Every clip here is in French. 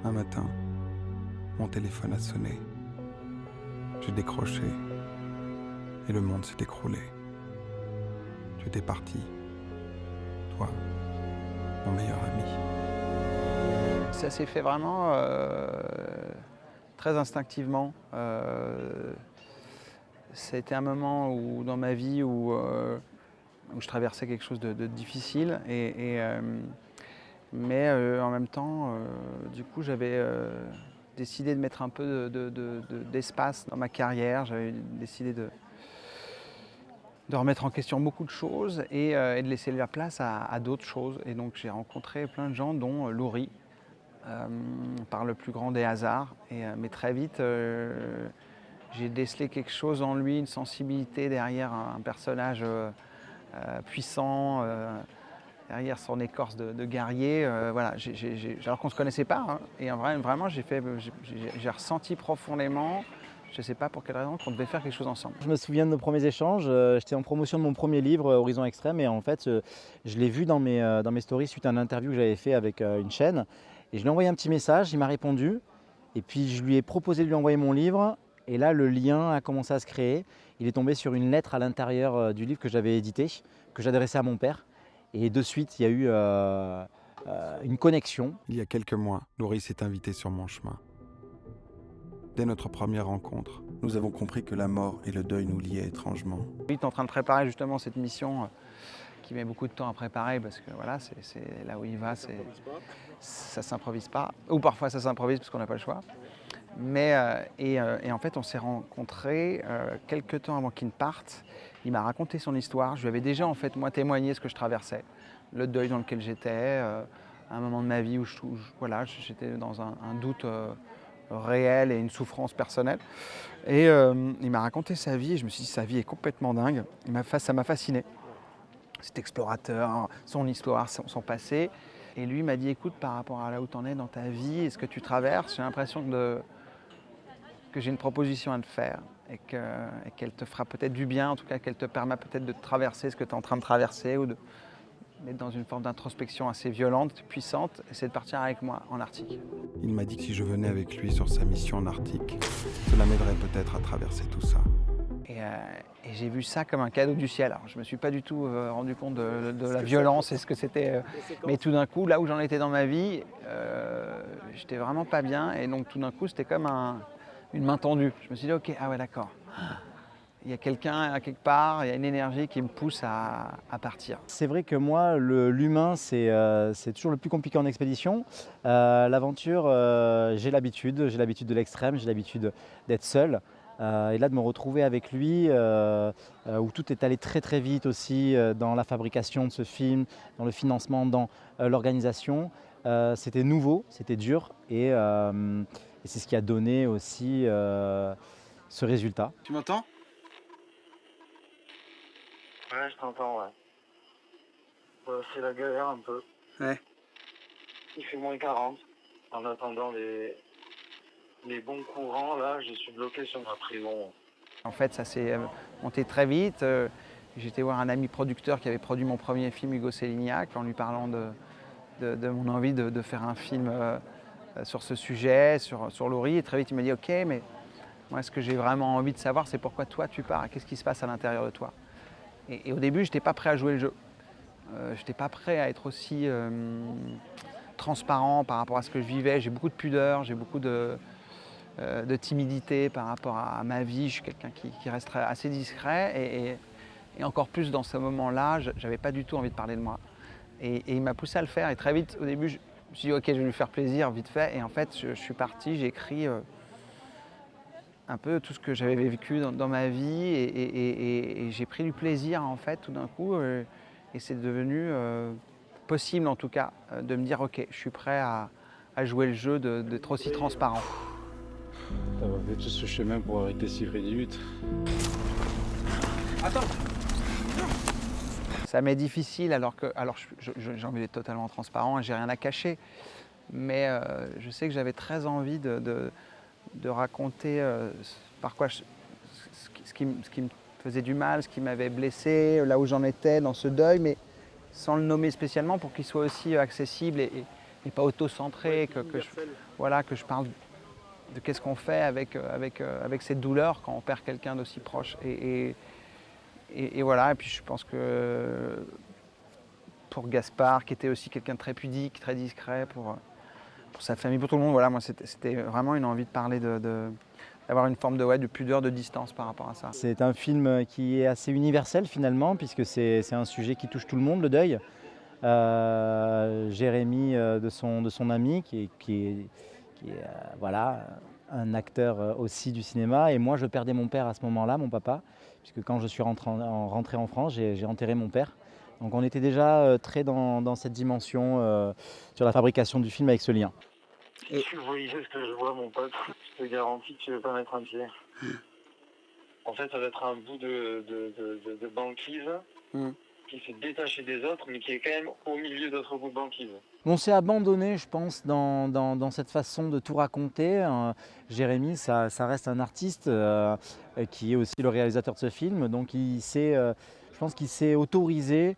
Un matin, mon téléphone a sonné. J'ai décroché et le monde s'est écroulé. Tu étais parti, toi, mon meilleur ami. Ça s'est fait vraiment très instinctivement. C'était un moment dans ma vie où je traversais quelque chose de difficile. Mais en même temps, du coup, j'avais décidé de mettre un peu d'espace dans ma carrière. J'avais décidé de remettre en question beaucoup de choses et de laisser la place à d'autres choses. Et donc j'ai rencontré plein de gens, dont Laurie, par le plus grand des hasards. Mais très vite, j'ai décelé quelque chose en lui, une sensibilité derrière un personnage puissant, derrière son écorce de guerrier. Voilà, alors qu'on ne se connaissait pas, hein, et vraiment j'ai ressenti profondément, je ne sais pas pour quelle raison, qu'on devait faire quelque chose ensemble. Je me souviens de nos premiers échanges, j'étais en promotion de mon premier livre, Horizon Extrême, et en fait, je l'ai vu dans mes stories suite à une interview que j'avais fait avec une chaîne. Et je lui ai envoyé un petit message, il m'a répondu, et puis je lui ai proposé de lui envoyer mon livre, et là le lien a commencé à se créer. Il est tombé sur une lettre à l'intérieur du livre que j'avais édité, que j'adressais à mon père, et de suite il y a eu une connexion. Il y a quelques mois, Laurie s'est invitée sur mon chemin. Dès notre première rencontre, nous avons compris que la mort et le deuil nous liaient étrangement. Il est en train de préparer justement cette mission qui met beaucoup de temps à préparer, parce que voilà, c'est là où il va, ça s'improvise pas. Ou parfois ça s'improvise parce qu'on n'a pas le choix. Et en fait, on s'est rencontrés quelques temps avant qu'il ne parte. Il m'a raconté son histoire. Je lui avais déjà en fait moi témoigné ce que je traversais, le deuil dans lequel j'étais, un moment de ma vie où voilà, j'étais dans un doute réel et une souffrance personnelle. Et il m'a raconté sa vie et je me suis dit, sa vie est complètement dingue. Ça m'a fasciné. Cet explorateur, son histoire, son passé. Et lui m'a dit, écoute, par rapport à là où tu en es dans ta vie et ce que tu traverses, j'ai l'impression que j'ai une proposition à te faire et qu'elle te fera peut-être du bien, en tout cas qu'elle te permet peut-être de traverser ce que tu es en train de traverser ou d'être dans une forme d'introspection assez violente, puissante, et c'est de partir avec moi en Arctique. Il m'a dit que si je venais avec lui sur sa mission en Arctique, cela m'aiderait peut-être à traverser tout ça. Et j'ai vu ça comme un cadeau du ciel. Alors, je ne me suis pas du tout rendu compte de la violence et ce que c'était. Mais tout d'un coup, là où j'en étais dans ma vie, j'étais vraiment pas bien. Et donc tout d'un coup, c'était comme une main tendue. Je me suis dit, ok, ah ouais, d'accord. Il y a quelqu'un à quelque part, il y a une énergie qui me pousse à partir. C'est vrai que moi, l'humain, c'est toujours le plus compliqué en expédition. L'aventure, j'ai l'habitude de l'extrême, j'ai l'habitude d'être seul. Et là, de me retrouver avec lui, où tout est allé très très vite aussi dans la fabrication de ce film, dans le financement, dans l'organisation. C'était nouveau, c'était dur, et c'est ce qui a donné aussi ce résultat. Tu m'entends ? Ouais, je t'entends, ouais. C'est la galère un peu. Ouais. Il fait -40. En attendant les bons courants, là, je suis bloqué sur ma prison. En fait, ça s'est monté très vite. J'étais voir un ami producteur qui avait produit mon premier film, Hugo Sélignac, en lui parlant de mon envie de faire un film sur ce sujet, sur Laurie. Et très vite, il m'a dit, ok, mais moi, ce que j'ai vraiment envie de savoir, c'est pourquoi toi, tu pars et qu'est-ce qui se passe à l'intérieur de toi. Et au début, je n'étais pas prêt à jouer le jeu. Je n'étais pas prêt à être aussi transparent par rapport à ce que je vivais. J'ai beaucoup de pudeur, j'ai beaucoup de timidité par rapport à ma vie. Je suis quelqu'un qui reste assez discret. Et encore plus dans ce moment-là, je n'avais pas du tout envie de parler de moi. Et il m'a poussé à le faire. Et très vite, au début, je me suis dit, ok, je vais lui faire plaisir, vite fait. Et en fait, je suis parti, j'ai écrit un peu tout ce que j'avais vécu dans ma vie. Et j'ai pris du plaisir, en fait, tout d'un coup. Et c'est devenu possible, en tout cas, de me dire, ok, je suis prêt à jouer le jeu d'être aussi transparent. D'avoir fait tout ce chemin pour arrêter si près du but. Attends. Ça m'est difficile alors j'ai envie d'être totalement transparent et j'ai rien à cacher. Mais je sais que j'avais très envie de raconter ce qui me faisait du mal, ce qui m'avait blessé, là où j'en étais dans ce deuil, mais sans le nommer spécialement pour qu'il soit aussi accessible et pas auto-centré, voilà, que je parle de qu'est-ce qu'on fait avec cette douleur quand on perd quelqu'un d'aussi proche. Et voilà, et puis je pense que pour Gaspard, qui était aussi quelqu'un de très pudique, très discret, pour sa famille, pour tout le monde, voilà, moi c'était vraiment une envie de parler, d'avoir une forme de pudeur, de distance par rapport à ça. C'est un film qui est assez universel finalement, puisque c'est un sujet qui touche tout le monde, le deuil. Jérémy de son ami, qui est voilà, un acteur aussi du cinéma. Et moi, je perdais mon père à ce moment-là, mon papa, puisque quand je suis rentré en France, j'ai enterré mon père. Donc on était déjà très dans cette dimension sur la fabrication du film avec ce lien. Si tu voyais ce que je vois, mon pote, je te garantis que tu ne veux pas mettre un pied. En fait, ça va être un bout de banquise qui s'est détaché des autres, mais qui est quand même au milieu d'autres bouts de banquise. On s'est abandonné, je pense, dans cette façon de tout raconter. Jérémy, ça reste un artiste qui est aussi le réalisateur de ce film. Donc je pense qu'il s'est autorisé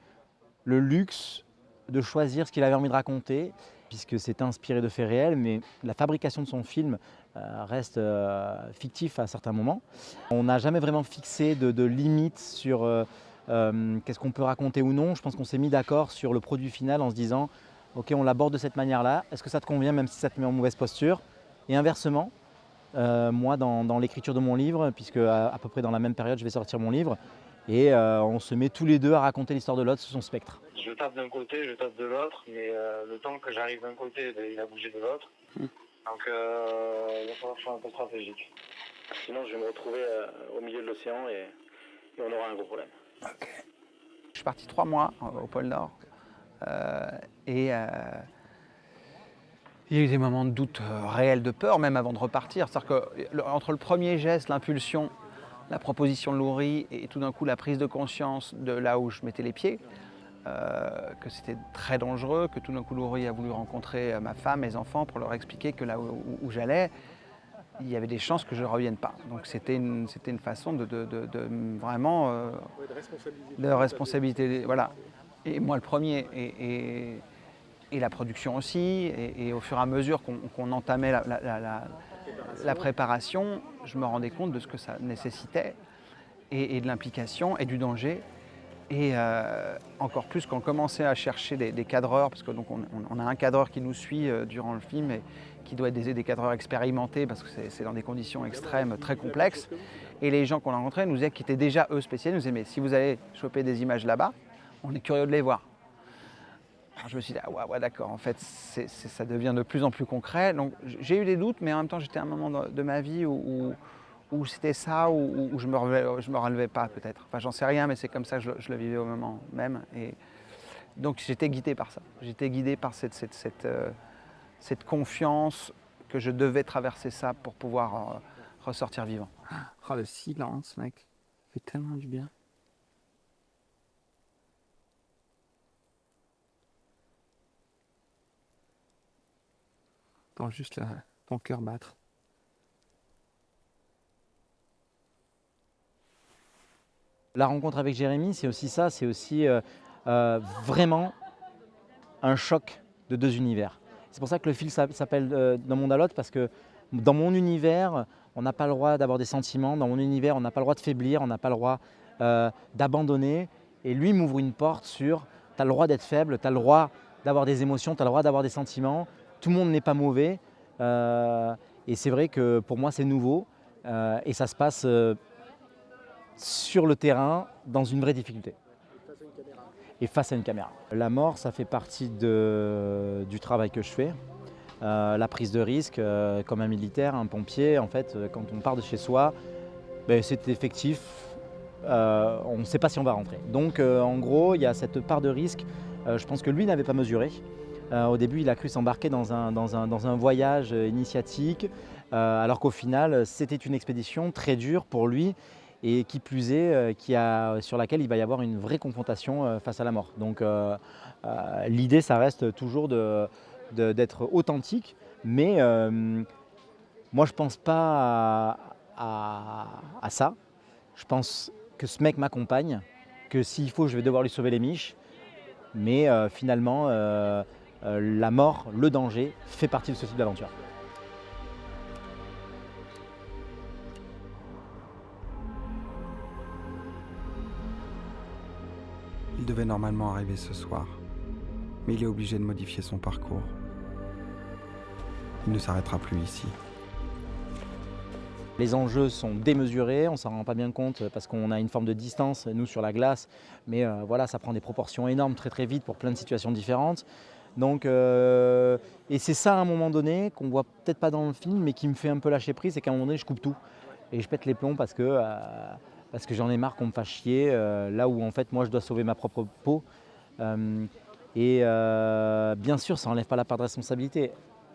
le luxe de choisir ce qu'il avait envie de raconter, puisque c'est inspiré de faits réels, mais la fabrication de son film reste fictif à certains moments. On n'a jamais vraiment fixé de limites sur qu'est-ce qu'on peut raconter ou non. Je pense qu'on s'est mis d'accord sur le produit final en se disant « Ok, on l'aborde de cette manière-là, est-ce que ça te convient même si ça te met en mauvaise posture ?» Et inversement, moi dans l'écriture de mon livre, puisque à peu près dans la même période je vais sortir mon livre, et on se met tous les deux à raconter l'histoire de l'autre sous son spectre. Je tape d'un côté, je tape de l'autre, mais le temps que j'arrive d'un côté, il a bougé de l'autre. Donc il va falloir faire un peu stratégique. Sinon je vais me retrouver au milieu de l'océan et on aura un gros problème. Okay. Je suis parti 3 mois au pôle Nord et il y a eu des moments de doute réels, de peur même avant de repartir. C'est-à-dire qu'entre le premier geste, l'impulsion, la proposition de Loury et tout d'un coup la prise de conscience de là où je mettais les pieds, que c'était très dangereux, que tout d'un coup Loury a voulu rencontrer ma femme, mes enfants pour leur expliquer que là où j'allais, il y avait des chances que je ne revienne pas. Donc c'était une façon de vraiment de responsabilité. Voilà. Et moi le premier, et la production aussi, et au fur et à mesure qu'on entamait la préparation, je me rendais compte de ce que ça nécessitait, et de l'implication et du danger. Et encore plus quand on commençait à chercher des cadreurs, parce que donc on a un cadreur qui nous suit durant le film et qui doit être des cadreurs expérimentés parce que c'est dans des conditions extrêmes très complexes. Et les gens qu'on a rencontrés nous disaient qu'ils étaient déjà eux spécialisés, nous disaient mais si vous allez choper des images là-bas, on est curieux de les voir. Alors je me suis dit ah ouais d'accord, en fait ça devient de plus en plus concret. Donc j'ai eu des doutes, mais en même temps j'étais à un moment de ma vie où c'était ça, où je me relevais pas peut-être. Enfin j'en sais rien, mais c'est comme ça que je le vivais au moment même. Et donc j'étais guidé par ça. J'étais guidé par cette confiance que je devais traverser ça pour pouvoir ressortir vivant. Oh, le silence, mec, ça fait tellement du bien. Attends juste là, ton cœur battre. La rencontre avec Jérémy, c'est aussi ça, c'est aussi vraiment un choc de 2 univers. C'est pour ça que le film s'appelle D'un monde à l'autre, parce que dans mon univers, on n'a pas le droit d'avoir des sentiments, dans mon univers, on n'a pas le droit de faiblir, on n'a pas le droit d'abandonner. Et lui m'ouvre une porte sur « tu as le droit d'être faible, tu as le droit d'avoir des émotions, tu as le droit d'avoir des sentiments, tout le monde n'est pas mauvais ». Et c'est vrai que pour moi c'est nouveau et ça se passe sur le terrain dans une vraie difficulté. Et face à une caméra. La mort, ça fait partie du travail que je fais. La prise de risque, comme un militaire, un pompier, en fait, quand on part de chez soi, c'est effectif, on ne sait pas si on va rentrer. Donc en gros, il y a cette part de risque, je pense que lui n'avait pas mesuré. Au début, il a cru s'embarquer dans un voyage initiatique, alors qu'au final, c'était une expédition très dure pour lui, et qui plus est, sur laquelle il va y avoir une vraie confrontation face à la mort. Donc l'idée, ça reste toujours d'être authentique, mais moi je ne pense pas à ça. Je pense que ce mec m'accompagne, que s'il faut, je vais devoir lui sauver les miches, mais finalement, la mort, le danger fait partie de ce type d'aventure. Il devait normalement arriver ce soir, mais il est obligé de modifier son parcours. Il ne s'arrêtera plus ici. Les enjeux sont démesurés, on ne s'en rend pas bien compte parce qu'on a une forme de distance, nous, sur la glace. Mais voilà, ça prend des proportions énormes très très vite pour plein de situations différentes. Donc, et c'est ça à un moment donné, qu'on ne voit peut-être pas dans le film, mais qui me fait un peu lâcher prise, c'est qu'à un moment donné, je coupe tout. Et je pète les plombs parce que j'en ai marre qu'on me fasse chier, là où en fait moi je dois sauver ma propre peau. Bien sûr, ça n'enlève pas la part de responsabilité.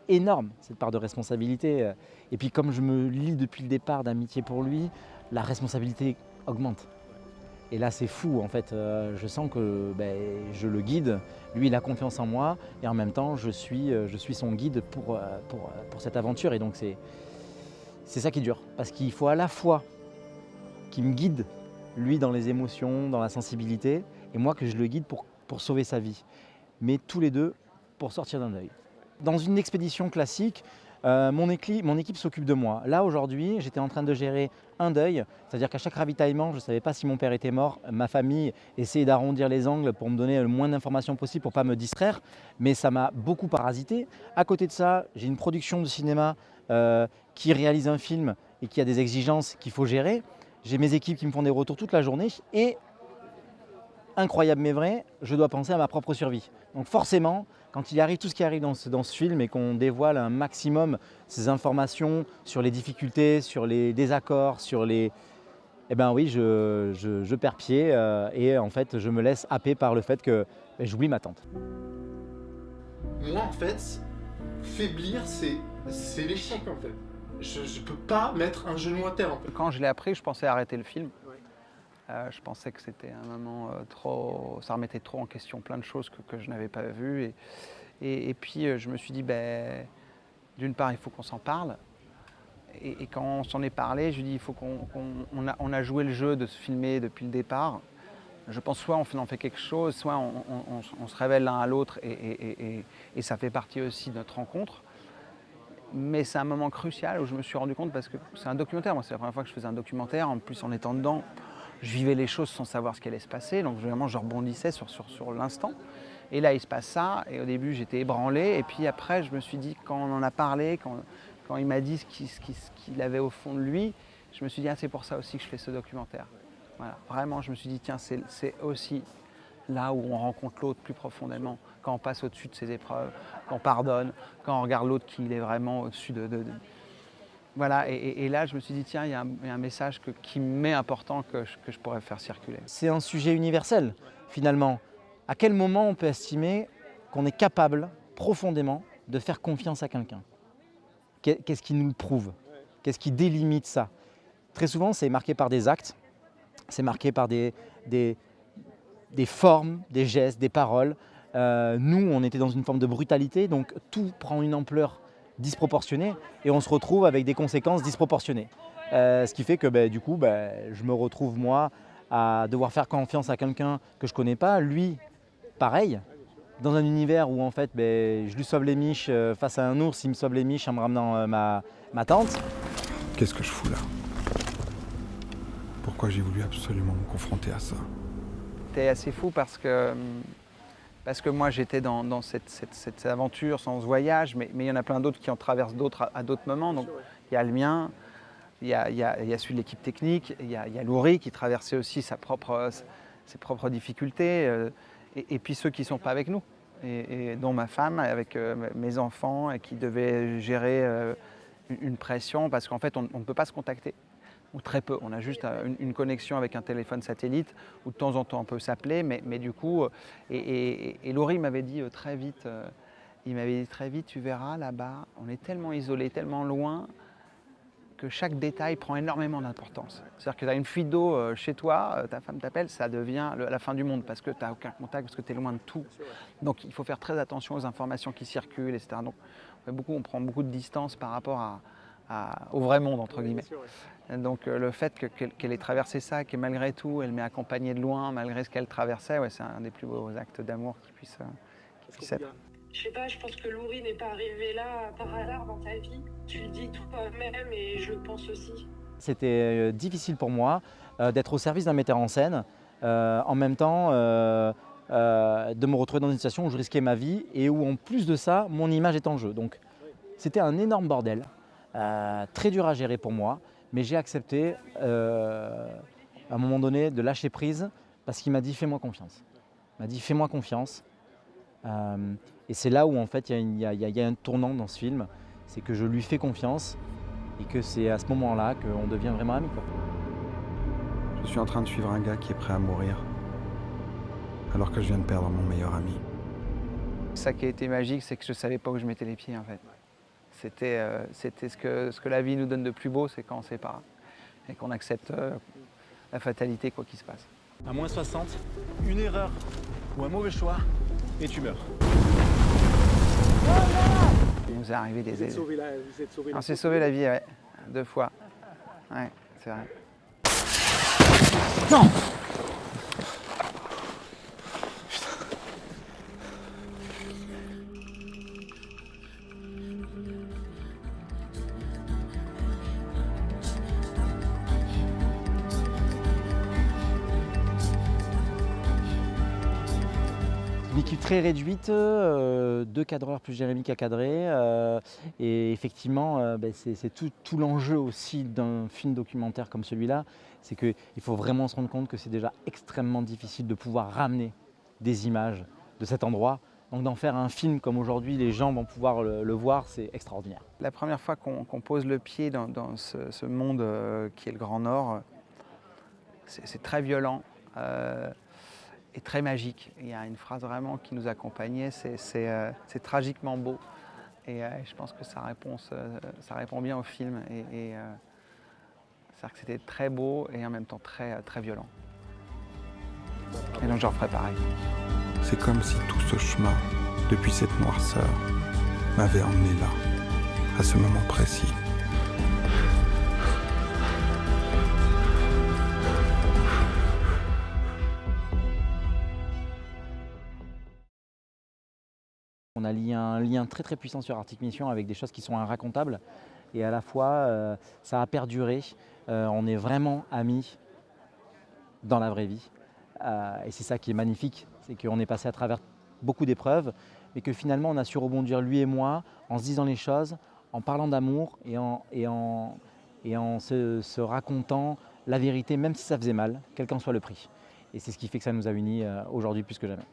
Énorme cette part de responsabilité. Et puis comme je me lie depuis le départ d'amitié pour lui, la responsabilité augmente. Et là c'est fou en fait, je sens que je le guide, lui il a confiance en moi et en même temps je suis son guide pour cette aventure. Et donc c'est ça qui dure, parce qu'il faut à la fois qu'il me guide, lui dans les émotions, dans la sensibilité, et moi que je le guide pour sauver sa vie. Mais tous les deux pour sortir d'un deuil. Dans une expédition classique, mon équipe s'occupe de moi. Là aujourd'hui, j'étais en train de gérer un deuil, c'est-à-dire qu'à chaque ravitaillement, je ne savais pas si mon père était mort. Ma famille essayait d'arrondir les angles pour me donner le moins d'informations possible pour ne pas me distraire, mais ça m'a beaucoup parasité. À côté de ça, j'ai une production de cinéma qui réalise un film et qui a des exigences qu'il faut gérer. J'ai mes équipes qui me font des retours toute la journée et, incroyable mais vrai, je dois penser à ma propre survie. Donc forcément, quand il arrive tout ce qui arrive dans ce film et qu'on dévoile un maximum ces informations sur les difficultés, sur les désaccords, sur les... Eh bien oui, je perds pied et en fait je me laisse happer par le fait que j'oublie ma tante. Moi en fait, faiblir c'est l'échec en fait. Je peux pas mettre un genou à terre en fait. Quand je l'ai appris, je pensais arrêter le film. Je pensais que c'était un moment trop... Ça remettait trop en question plein de choses que je n'avais pas vues. Et puis je me suis dit, d'une part, il faut qu'on s'en parle. Et quand on s'en est parlé, je lui ai dit, il faut qu'on a joué le jeu de se filmer depuis le départ. Je pense soit on en fait quelque chose, soit on se révèle l'un à l'autre et ça fait partie aussi de notre rencontre. Mais c'est un moment crucial où je me suis rendu compte, parce que c'est un documentaire, moi c'est la première fois que je faisais un documentaire, en plus en étant dedans, je vivais les choses sans savoir ce qui allait se passer, donc vraiment je rebondissais sur l'instant. Et là il se passe ça, et au début j'étais ébranlé, et puis après je me suis dit, quand on en a parlé, quand il m'a dit ce qu'il avait au fond de lui, je me suis dit, c'est pour ça aussi que je fais ce documentaire. Voilà, vraiment je me suis dit, tiens, c'est aussi là où on rencontre l'autre plus profondément, quand on passe au-dessus de ses épreuves, quand on pardonne, quand on regarde l'autre qu'il est vraiment au-dessus de... Voilà, et là je me suis dit, tiens, il y a un message qui m'est important que je pourrais faire circuler. C'est un sujet universel finalement. À quel moment on peut estimer qu'on est capable profondément de faire confiance à quelqu'un? Qu'est-ce qui nous le prouve? Qu'est-ce qui délimite ça? Très souvent c'est marqué par des actes, c'est marqué par des formes, des gestes, des paroles. Nous, on était dans une forme de brutalité, donc tout prend une ampleur disproportionnée et on se retrouve avec des conséquences disproportionnées. Ce qui fait que du coup, je me retrouve moi à devoir faire confiance à quelqu'un que je ne connais pas. Lui, pareil, dans un univers où en fait, je lui sauve les miches face à un ours, il me sauve les miches en me ramenant ma tante. Qu'est-ce que je fous là? Pourquoi j'ai voulu absolument me confronter à ça? C'était assez fou parce que moi j'étais dans cette aventure, sans ce voyage, mais il y en a plein d'autres qui en traversent d'autres à d'autres moments. Donc il y a le mien, il y a celui de l'équipe technique, il y a Louri qui traversait aussi ses propres difficultés, et puis ceux qui ne sont pas avec nous, et dont ma femme avec mes enfants, et qui devaient gérer une pression parce qu'en fait on ne peut pas se contacter. Ou très peu, on a juste une connexion avec un téléphone satellite où de temps en temps on peut s'appeler, mais du coup, et Laurie m'avait dit très vite, tu verras là-bas, on est tellement isolé, tellement loin, que chaque détail prend énormément d'importance. C'est-à-dire que tu as une fuite d'eau chez toi, ta femme t'appelle, ça devient la fin du monde parce que tu n'as aucun contact, parce que tu es loin de tout. Donc il faut faire très attention aux informations qui circulent, etc. Donc on prend beaucoup de distance par rapport au vrai monde, entre guillemets. Donc le fait qu'elle ait traversé ça, que malgré tout, elle m'ait accompagné de loin, malgré ce qu'elle traversait, c'est un des plus beaux actes d'amour qui puisse être. Je sais pas, je pense que Loury n'est pas arrivé là par hasard dans ta vie. Tu le dis toi-même et je le pense aussi. C'était difficile pour moi d'être au service d'un metteur en scène, en même temps de me retrouver dans une situation où je risquais ma vie et où en plus de ça, mon image est en jeu. Donc c'était un énorme bordel, très dur à gérer pour moi, mais j'ai accepté à un moment donné de lâcher prise parce qu'il m'a dit fais-moi confiance. Il m'a dit fais-moi confiance. Et c'est là où en fait il y a un tournant dans ce film, c'est que je lui fais confiance et que c'est à ce moment-là qu'on devient vraiment amis, quoi. Je suis en train de suivre un gars qui est prêt à mourir, alors que je viens de perdre mon meilleur ami. Ça qui a été magique, c'est que je ne savais pas où je mettais les pieds en fait. C'était ce que la vie nous donne de plus beau, c'est quand on ne sait pas et qu'on accepte la fatalité quoi qu'il se passe. À moins 60, une erreur ou un mauvais choix et tu meurs. Il nous est arrivé des... Vous êtes sauvé On s'est sauvé la vie, ouais, 2 fois. Ouais, c'est vrai. Non! Une équipe très réduite, 2 cadreurs plus Jérémy qui a cadré. Et effectivement, c'est tout l'enjeu aussi d'un film documentaire comme celui-là, c'est qu'il faut vraiment se rendre compte que c'est déjà extrêmement difficile de pouvoir ramener des images de cet endroit. Donc d'en faire un film comme aujourd'hui, les gens vont pouvoir le voir, c'est extraordinaire. La première fois qu'on pose le pied dans ce monde qui est le Grand Nord, c'est très violent. Et très magique. Il y a une phrase vraiment qui nous accompagnait, c'est tragiquement beau. Et je pense que ça répond bien au film. C'est-à-dire que c'était très beau et en même temps très, très violent. Et donc je referai pareil. C'est comme si tout ce chemin, depuis cette noirceur, m'avait emmené là, à ce moment précis. On a lié un lien très très puissant sur Arctic Mission avec des choses qui sont irracontables et à la fois ça a perduré, on est vraiment amis dans la vraie vie et c'est ça qui est magnifique, c'est qu'on est passé à travers beaucoup d'épreuves mais que finalement on a su rebondir lui et moi en se disant les choses, en parlant d'amour et en se racontant la vérité même si ça faisait mal, quel qu'en soit le prix. Et c'est ce qui fait que ça nous a unis aujourd'hui plus que jamais.